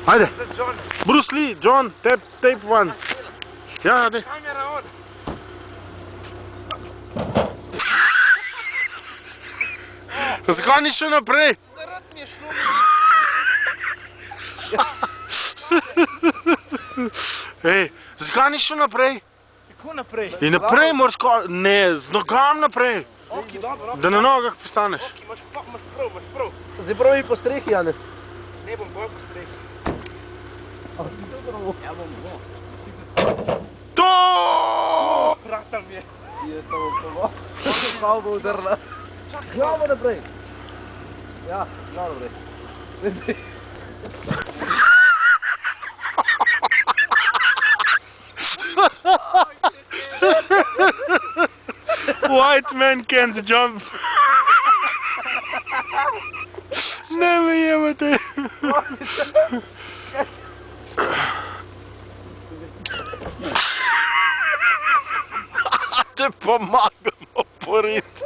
Ajde. Bruce Lee, John, tape one. Ja, ajde. Kamera on. Pa zakaj ni šel naprej? Zaradi mi je šlo. Ej, zakaj ni šel naprej? Kako naprej? In naprej moraš ne, z nogam naprej. Ok, dobro. Da na nogah postaneš. Ok, imaš prav. Zdaj pravi po strehi, Janez. Ne bom bolj po strehi. Ja bom bo. To! Vrata mi je. Jaz to bom prvo. Glavo bo udrla. Glavo naprej. Ja, glavo naprej. White man can't jump. Ne me jebate. Te pomagamo poriti.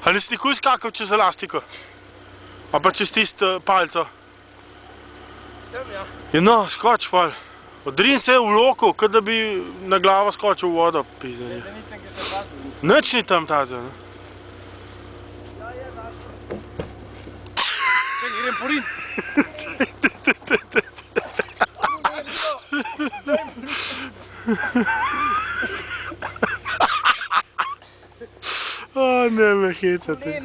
A nisi nikoli skakal čez elastiko? A pa čez tisto palco? Sem, ja. Ja no, skoč pol. Odrin se v loku, kot da bi na glavo skočil v vodo, pizdenje. Da ni tam, kjer se tazel. Nič ni tam tazel, ne? Ja, je naš. Čekaj, grem porit. O, ne me hecate.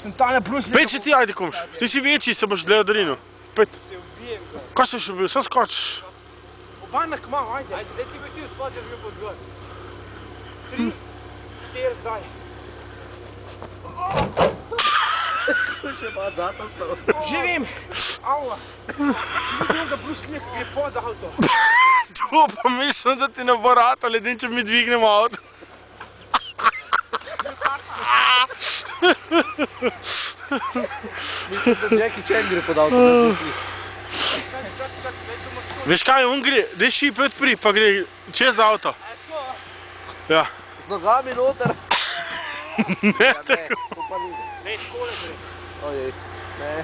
Sem tale plus. Pet, če ti ajde komš. Ti si večji, se boš dlje odrinil. Pet. Se ubijem. Kaj si še bil? Sam skoč. Obanak malo, ajde. Ajde, da ti bi ti spod, jaz ga pozgoj. 3, 4, zdaj. Še pa zatan stao. Že vem. Aua. Vidim ga plus nek, gre pod avto. To pa mislim, da ti ne bo rata, ledin, če mi dvignemo avto. Mislim, da Jackie Chan gre pod avto, da misli. Čak, nekdo moš to. Veš kaj, on gre, daj šip odpri, pa gre čez avto. To. Ja. Z nogami noter. Ne, Ja, ne, to pa ni. Ne, skole gre. Ojej, ne.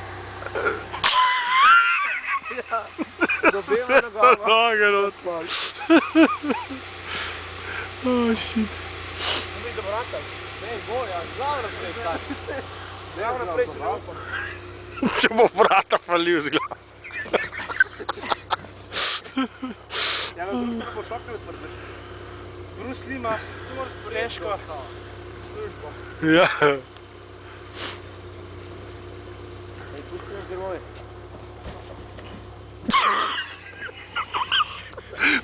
Ja, se dobima ta nogama. noga not. Fuck. Oh, shit. Ne bi do vrata. Ne, boja, glavo naprej stari. Glavo naprej se ne upam. Če bo vrata falil z glavo. Ja, Bruce ne bo šokne odprti. Bruce Lee ima težko službo. Ja. Ej, pusti nas grmoje.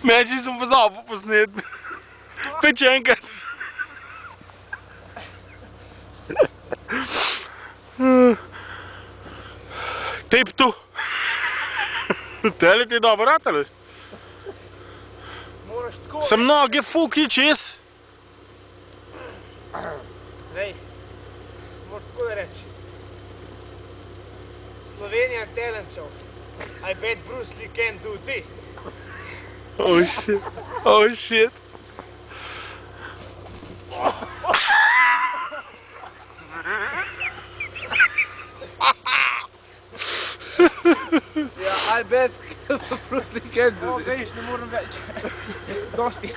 Meči sem pozabil posnet. Peč enkrat. Tape tu. Tele ti je dobro ratalo. Moraš tako. Sem noge fuknil čez. Lej, moraš tako da reči. Slovenija talent show. I bet Bruce Lee can do this. Oh shit. Oh shit. Ja, I bet Bruce Lee can do O, this. veš, ne moram več. Dosti.